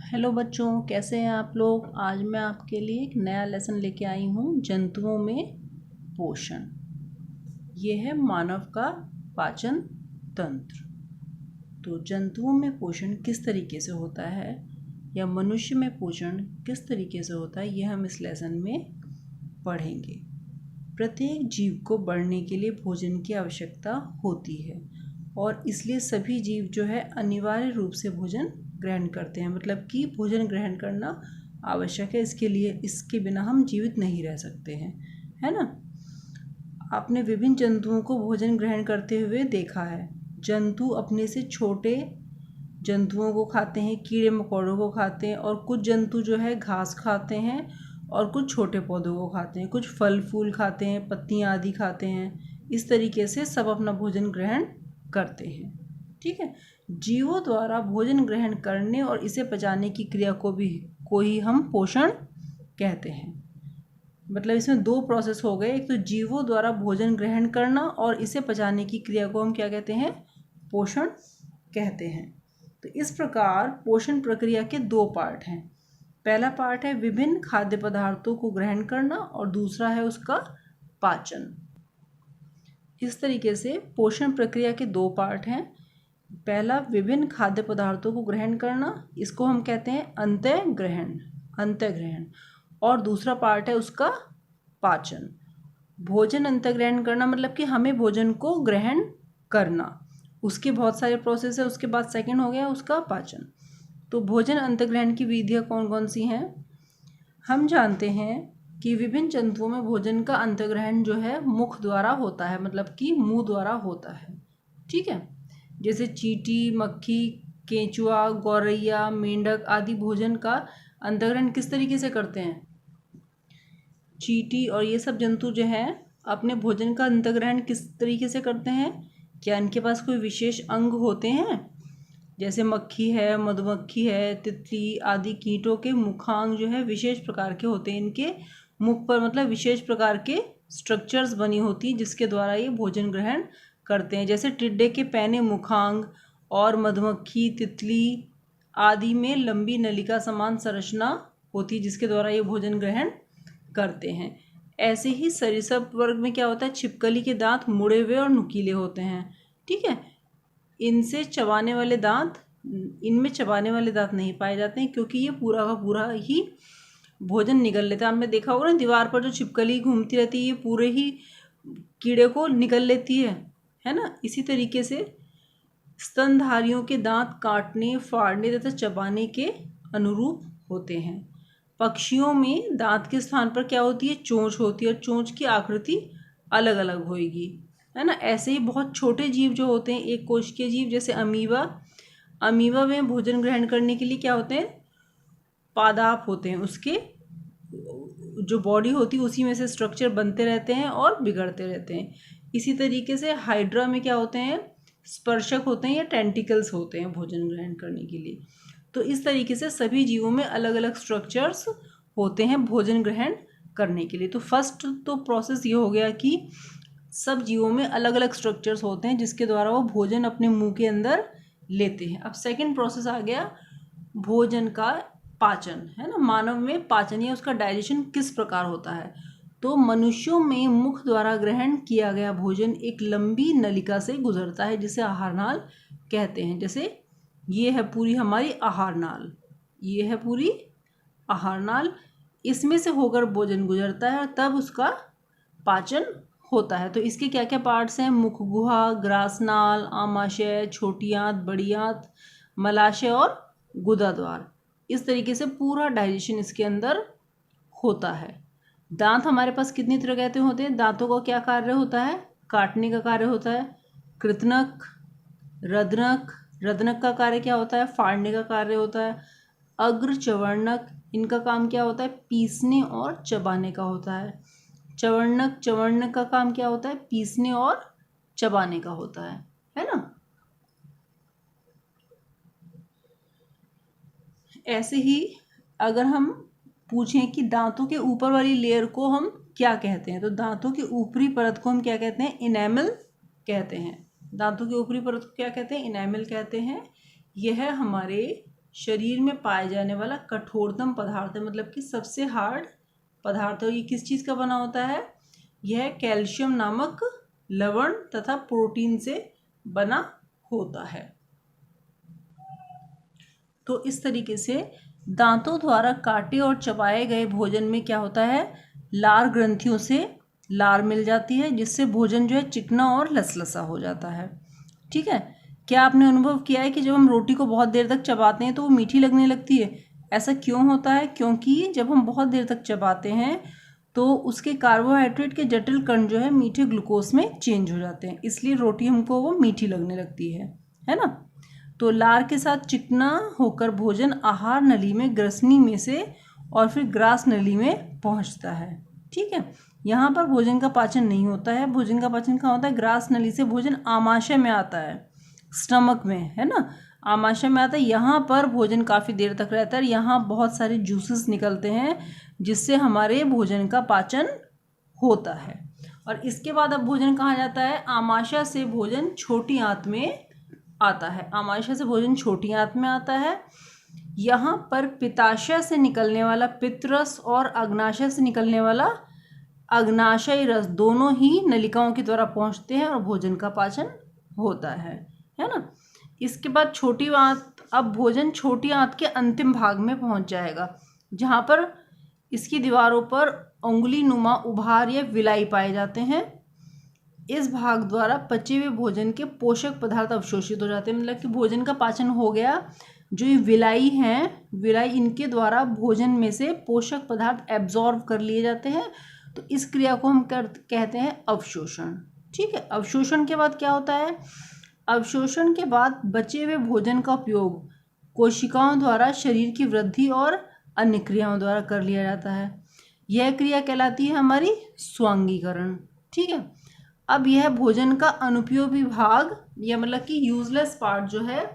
Hello बच्चों, कैसे हैं आप लोग। आज मैं आपके लिए एक नया लेसन लेके आई हूँ, जंतुओं में पोषण। ये है मानव का पाचन तंत्र। तो जंतुओं में पोषण किस तरीके से होता है या मनुष्य में पोषण किस तरीके से होता है, ये हम इस लेसन में पढ़ेंगे। प्रत्येक जीव को बढ़ने के लिए भोजन की आवश्यकता होती है और इसलिए सभी जीव जो है अनिवार्य रूप से भोजन ग्रहण करते हैं। मतलब कि भोजन ग्रहण करना आवश्यक है, इसके लिए इसके बिना हम जीवित नहीं रह सकते हैं, है ना। आपने विभिन्न जंतुओं को भोजन ग्रहण करते हुए देखा है। जंतु अपने से छोटे जंतुओं को खाते हैं, कीड़े मकोड़ों को खाते हैं, और कुछ जंतु जो है घास खाते हैं और कुछ छोटे पौधों को खाते हैं, कुछ फल फूल खाते हैं, पत्तियां आदि खाते हैं। इस तरीके से सब अपना भोजन ग्रहण करते हैं। ठीक है। जीवों द्वारा भोजन ग्रहण करने और इसे पचाने की क्रिया को ही हम पोषण कहते हैं। मतलब इसमें दो प्रोसेस हो गए, एक तो जीवों द्वारा भोजन ग्रहण करना और इसे पचाने की क्रिया को हम क्या कहते हैं, पोषण कहते हैं। तो इस प्रकार पोषण प्रक्रिया के दो पार्ट हैं। पहला पार्ट है विभिन्न खाद्य पदार्थों को ग्रहण करना और दूसरा है उसका पाचन। इस तरीके से पोषण प्रक्रिया के दो पार्ट हैं। पहला विभिन्न खाद्य पदार्थों को ग्रहण करना, इसको हम कहते हैं अंतःग्रहण, और दूसरा पार्ट है उसका पाचन। भोजन अंतःग्रहण करना मतलब कि हमें भोजन को ग्रहण करना, उसके बहुत सारे प्रोसेस है। उसके बाद सेकंड हो गया उसका पाचन। तो भोजन अंतःग्रहण की विधियाँ कौन कौन सी हैं। हम जानते हैं कि विभिन्न जंतुओं में भोजन का अंतःग्रहण जो है मुख द्वारा होता है, मतलब कि मुंह द्वारा होता है। ठीक है। जैसे चींटी, मक्खी, केंचुआ, गौरैया, मेंढक आदि भोजन का अंतःग्रहण किस तरीके से करते हैं। चींटी और ये सब जंतु जो हैं अपने भोजन का अंतःग्रहण किस तरीके से करते हैं। क्या इनके पास कोई विशेष अंग होते हैं। जैसे मक्खी है, मधुमक्खी है, तितली आदि कीटों के मुखांग जो है विशेष प्रकार के होते हैं। इनके मुख पर मतलब विशेष प्रकार के स्ट्रक्चर्स बनी होती है जिसके द्वारा ये भोजन ग्रहण करते हैं। जैसे टिड्डे के पैने मुखांग और मधुमक्खी, तितली आदि में लंबी नलिका समान संरचना होती है जिसके द्वारा ये भोजन ग्रहण करते हैं। ऐसे ही सरीसृप वर्ग में क्या होता है, छिपकली के दांत मुड़े हुए और नुकीले होते हैं। ठीक है। इनमें चबाने वाले दांत नहीं पाए जाते हैं क्योंकि ये पूरा का पूरा ही भोजन निगल लेता है। आपने देखा होगा ना, दीवार पर जो छिपकली घूमती रहती है ये पूरे ही कीड़े को निगल लेती है ना। इसी तरीके से स्तनधारियों के दांत काटने, फाड़ने तथा चबाने के अनुरूप होते हैं। पक्षियों में दांत के स्थान पर क्या होती है, चोंच होती है, और चोंच की आकृति अलग अलग होगी, है ना। ऐसे ही बहुत छोटे जीव जो होते हैं, एक कोशिकीय जीव जैसे अमीबा में भोजन ग्रहण करने के लिए क्या होते हैं, पादाप होते हैं। उसके जो बॉडी होती है उसी में से स्ट्रक्चर बनते रहते हैं और बिगड़ते रहते हैं। इसी तरीके से हाइड्रा में क्या होते हैं, स्पर्शक होते हैं या टेंटिकल्स होते हैं भोजन ग्रहण करने के लिए। तो इस तरीके से सभी जीवों में अलग अलग स्ट्रक्चर्स होते हैं भोजन ग्रहण करने के लिए। तो फर्स्ट तो प्रोसेस ये हो गया कि सब जीवों में अलग अलग स्ट्रक्चर्स होते हैं जिसके द्वारा वो भोजन अपने मुंह के अंदर लेते हैं। अब सेकंड प्रोसेस आ गया भोजन का पाचन, है ना। मानव में पाचन या उसका डाइजेशन किस प्रकार होता है। तो मनुष्यों में मुख द्वारा ग्रहण किया गया भोजन एक लंबी नलिका से गुजरता है जिसे आहार नाल कहते हैं। जैसे ये है पूरी हमारी आहार नाल, ये है पूरी आहार नाल, इसमें से होकर भोजन गुजरता है और तब उसका पाचन होता है। तो इसके क्या क्या पार्ट्स हैं, मुख गुहा, ग्रासनाल, आमाशय, छोटी आंत, बड़ी आंत, मलाशय और गुदा द्वार। इस तरीके से पूरा डाइजेशन इसके अंदर होता है। दांत हमारे पास कितनी तरह के होते हैं। दांतों का क्या कार्य होता है, काटने का कार्य होता है। कृतनक, रदनक का कार्य क्या होता है, फाड़ने का कार्य होता है। अग्र चवर्णक, इनका काम क्या होता है, पीसने और चबाने का होता है। चवर्णक का काम क्या होता है, पीसने और चबाने का होता है ना। ऐसे ही अगर हम पूछें कि दांतों के ऊपर वाली लेयर को हम क्या कहते हैं, तो दांतों की ऊपरी परत को हम क्या कहते हैं, इनेमल कहते हैं। दांतों की ऊपरी परत को क्या कहते हैं, इनेमल कहते हैं। यह हमारे शरीर में पाए जाने वाला कठोरतम पदार्थ है, मतलब कि सबसे हार्ड पदार्थ है। ये किस चीज़ का बना होता है? यह कैल्शियम नामक लवण तथा प्रोटीन से बना होता है। तो इस तरीके से दांतों द्वारा काटे और चबाए गए भोजन में क्या होता है? लार ग्रंथियों से लार मिल जाती है, जिससे भोजन जो है चिकना और लसलसा हो जाता है। ठीक है। क्या आपने अनुभव किया है कि जब हम रोटी को बहुत देर तक चबाते हैं तो वो मीठी लगने लगती है? ऐसा क्यों होता है? क्योंकि जब हम बहुत देर तक चबाते हैं तो उसके कार्बोहाइड्रेट के जटिल कण जो है मीठे ग्लूकोज में चेंज हो जाते हैं, इसलिए रोटी हमको वो मीठी लगने लगती है ना। तो लार के साथ चिकना होकर भोजन आहार नली में ग्रसनी में से और फिर ग्रास नली में पहुंचता है। ठीक है। यहाँ पर भोजन का पाचन नहीं होता है। भोजन का पाचन कहाँ होता है? ग्रास नली से भोजन आमाशय में आता है, स्टमक में, है ना, आमाशय में आता है। यहाँ पर भोजन काफ़ी देर तक रहता है। यहाँ बहुत सारे जूसेस निकलते हैं जिससे हमारे भोजन का पाचन होता है। और इसके बाद अब भोजन कहाँ जाता है? आमाशय से भोजन छोटी आंत में आता है। आमाशय से भोजन छोटी आंत में आता है। यहाँ पर पित्ताशय से निकलने वाला पित्तरस और अग्नाशय से निकलने वाला अग्नाशयी रस दोनों ही नलिकाओं के द्वारा पहुँचते हैं और भोजन का पाचन होता है ना। इसके बाद छोटी आंत, अब भोजन छोटी आंत के अंतिम भाग में पहुँच जाएगा, जहाँ पर इसकी दीवारों पर उंगली नुमा उभार या विलाई पाए जाते हैं। इस भाग द्वारा पचे हुए भोजन के पोषक पदार्थ अवशोषित हो जाते हैं, मतलब कि भोजन का पाचन हो गया। जो ये विलाई हैं, विलाई, इनके द्वारा भोजन में से पोषक पदार्थ एब्जॉर्ब कर लिए जाते हैं। तो इस क्रिया को हम कहते हैं अवशोषण। ठीक है। अवशोषण के बाद क्या होता है? अवशोषण के बाद बचे हुए भोजन का उपयोग कोशिकाओं द्वारा शरीर की वृद्धि और अन्य क्रियाओं द्वारा कर लिया जाता है। यह क्रिया कहलाती है हमारी स्वांगीकरण। ठीक है। अब यह भोजन का अनुपयोगी भाग, या मतलब कि यूजलेस पार्ट जो है,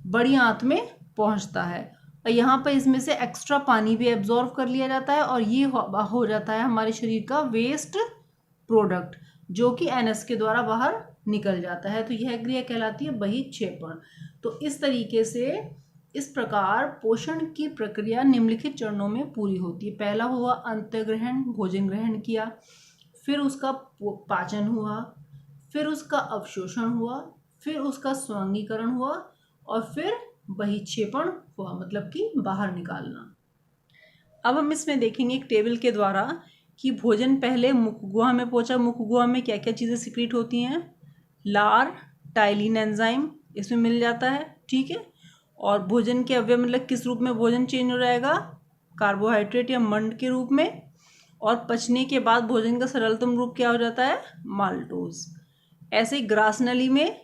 बड़ी आंत में पहुंचता है और यहाँ पर इसमें से एक्स्ट्रा पानी भी एब्जॉर्व कर लिया जाता है और ये हो जाता है हमारे शरीर का वेस्ट प्रोडक्ट, जो कि एनएस के द्वारा बाहर निकल जाता है। तो यह क्रिया कहलाती है बहिक्षेपण। तो इस तरीके से, इस प्रकार पोषण की प्रक्रिया निम्नलिखित चरणों में पूरी होती है। पहला हुआ अंतःग्रहण, भोजन ग्रहण किया, फिर उसका पाचन हुआ, फिर उसका अवशोषण हुआ, फिर उसका स्वांगीकरण हुआ और फिर बहिक्षेपण हुआ, मतलब कि बाहर निकालना। अब हम इसमें देखेंगे एक टेबल के द्वारा कि भोजन पहले मुखगुहा में पहुंचा। मुखगुहा में क्या क्या चीज़ें सिक्रीट होती हैं? लार, टाइलिन एंजाइम इसमें मिल जाता है। ठीक है। और भोजन के अवयव, मतलब किस रूप में भोजन चेंज हो जाएगा? कार्बोहाइड्रेट या मंड के रूप में। और पचने के बाद भोजन का सरलतम रूप क्या हो जाता है? माल्टोज। ऐसे ही ग्रास नली में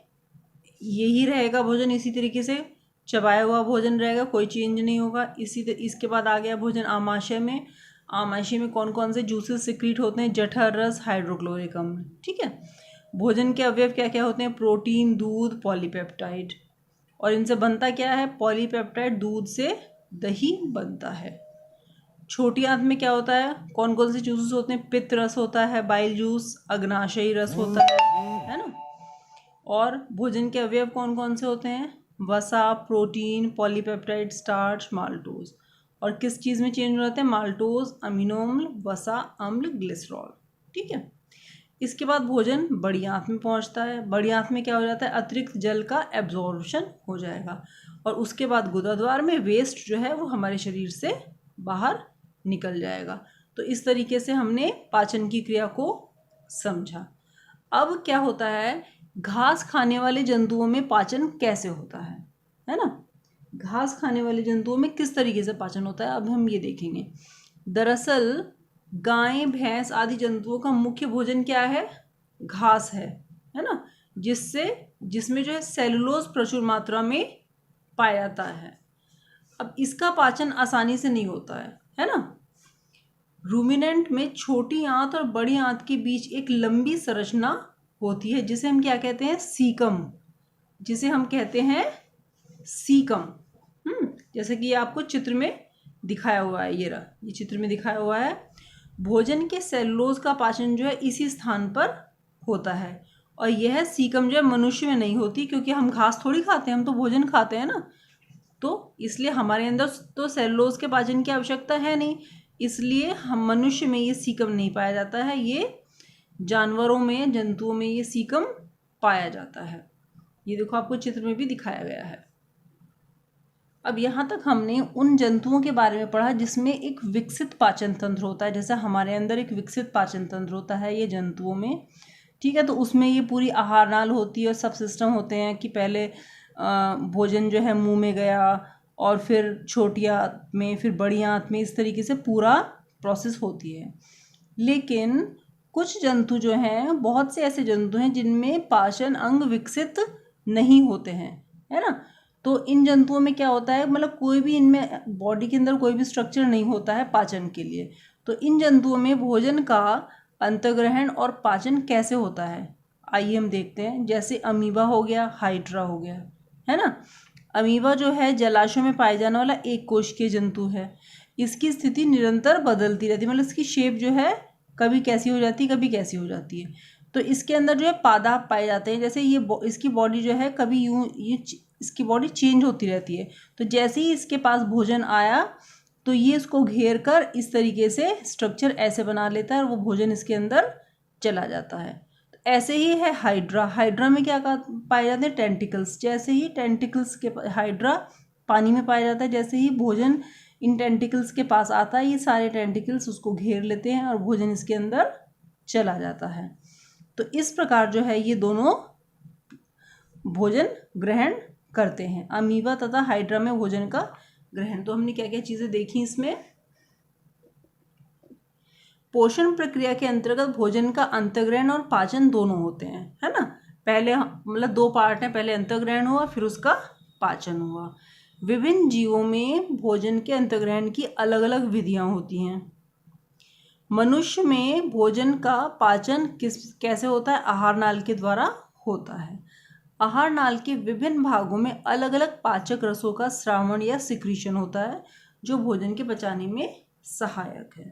यही रहेगा भोजन, इसी तरीके से चबाया हुआ भोजन रहेगा, कोई चेंज नहीं होगा। इसके बाद आ गया भोजन आमाशय में। आमाशय में कौन कौन से जूसेस सिक्रीट होते हैं? जठर रस, हाइड्रोक्लोरिक अम्ल। ठीक है। भोजन के अवयव क्या क्या होते हैं? प्रोटीन, दूध, पॉलीपेप्टाइड। और इनसे बनता क्या है? पॉलीपेप्टाइड, दूध से दही बनता है। छोटी आंत में क्या होता है? कौन कौन से जूसेस होते हैं? पित्त रस होता है, बाइल जूस, अग्नाशयी रस होता है ना। और भोजन के अवयव कौन कौन से होते हैं? वसा, प्रोटीन, पॉलीपेप्टाइड, स्टार्च, माल्टोज। और किस चीज़ में चेंज हो जाते हैं? माल्टोज, अमीनो अम्ल, वसा, अम्ल, ग्लिसरॉल। ठीक है। इसके बाद भोजन बड़ी आंत में पहुंचता है। बड़ी आंत में क्या हो जाता है? अतिरिक्त जल का एब्जॉर्प्शन हो जाएगा और उसके बाद गुदाद्वार में वेस्ट जो है वो हमारे शरीर से बाहर निकल जाएगा। तो इस तरीके से हमने पाचन की क्रिया को समझा। अब क्या होता है? घास खाने वाले जंतुओं में पाचन कैसे होता है ना। घास खाने वाले जंतुओं में किस तरीके से पाचन होता है, अब हम ये देखेंगे। दरअसल गाय, भैंस आदि जंतुओं का मुख्य भोजन क्या है? घास है ना, जिसमें जो है सेलुलोज प्रचुर मात्रा में पाया जाता है। अब इसका पाचन आसानी से नहीं होता है ना। रूमिनेंट में छोटी आंत और बड़ी आंत के बीच एक लंबी संरचना होती है जिसे हम क्या कहते हैं? सीकम। जिसे हम कहते हैं सीकम। जैसे कि ये आपको चित्र में दिखाया हुआ है, ये रहा, ये चित्र में दिखाया हुआ है। भोजन के सेलुलोज का पाचन जो है इसी स्थान पर होता है और यह सीकम जो है मनुष्य में नहीं होती, क्योंकि हम घास थोड़ी खाते हैं, हम तो भोजन खाते हैं ना। तो इसलिए हमारे अंदर तो सेलुलोज के पाचन की आवश्यकता है नहीं, इसलिए हम मनुष्य में ये सीकम नहीं पाया जाता है, ये जानवरों में, जंतुओं में ये सीकम पाया जाता है। ये देखो आपको चित्र में भी दिखाया गया है। अब यहाँ तक हमने उन जंतुओं के बारे में पढ़ा जिसमें एक विकसित पाचन तंत्र होता है, जैसे हमारे अंदर एक विकसित पाचन तंत्र होता है ये जंतुओं में, ठीक है। तो उसमें ये पूरी आहार नाल होती है और सब सिस्टम होते हैं कि पहले भोजन जो है मुंह में गया और फिर छोटी आंत में, फिर बड़ी आंत में, इस तरीके से पूरा प्रोसेस होती है। लेकिन कुछ जंतु जो हैं, बहुत से ऐसे जंतु हैं जिनमें पाचन अंग विकसित नहीं होते हैं, है ना। तो इन जंतुओं में क्या होता है, मतलब कोई भी इनमें बॉडी के अंदर कोई भी स्ट्रक्चर नहीं होता है पाचन के लिए। तो इन जंतुओं में भोजन का अंतर्ग्रहण और पाचन कैसे होता है, आइए हम देखते हैं। जैसे अमीबा हो गया, हाइड्रा हो गया, है ना। अमीबा जो है जलाशयों में पाए जाने वाला एक कोशिकीय जंतु है। इसकी स्थिति निरंतर बदलती रहती है, मतलब इसकी शेप जो है कभी कैसी हो जाती है, कभी कैसी हो जाती है। तो इसके अंदर जो है पादाप पाए जाते हैं, जैसे ये इसकी बॉडी जो है कभी यूं, ये इसकी बॉडी चेंज होती रहती है। तो जैसे ही इसके पास भोजन आया तो ये इसको घेर कर इस तरीके से स्ट्रक्चर ऐसे बना लेता है और वो भोजन इसके अंदर चला जाता है। तो ऐसे ही है हाइड्रा। हाइड्रा में क्या पाए जाते हैं, टेंटिकल्स। जैसे ही टेंटिकल्स के हाइड्रा पानी में पाया जाता है, जैसे ही भोजन इन टेंटिकल्स के पास आता है, ये सारे टेंटिकल्स उसको घेर लेते हैं और भोजन इसके अंदर चला जाता है। तो इस प्रकार जो है ये दोनों भोजन ग्रहण करते हैं, अमीबा तथा हाइड्रा में भोजन का ग्रहण। तो हमने क्या क्या चीजें देखी इसमें। पोषण प्रक्रिया के अंतर्गत भोजन का अंतर्ग्रहण और पाचन दोनों होते हैं, है ना। पहले मतलब दो पार्ट हैं, पहले अंतर्ग्रहण हुआ फिर उसका पाचन हुआ। विभिन्न जीवों में भोजन के अंतर्ग्रहण की अलग अलग विधियां होती हैं। मनुष्य में भोजन का पाचन कैसे होता है, आहार नाल के द्वारा होता है। आहार नाल के विभिन्न भागों में अलग अलग पाचक रसों का स्रावण या सिक्रीशन होता है जो भोजन के पचाने में सहायक है।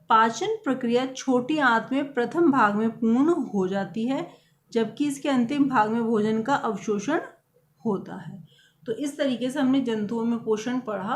पाचन प्रक्रिया छोटी आंत में प्रथम भाग में पूर्ण हो जाती है, जबकि इसके अंतिम भाग में भोजन का अवशोषण होता है। तो इस तरीके से हमने जंतुओं में पोषण पढ़ा।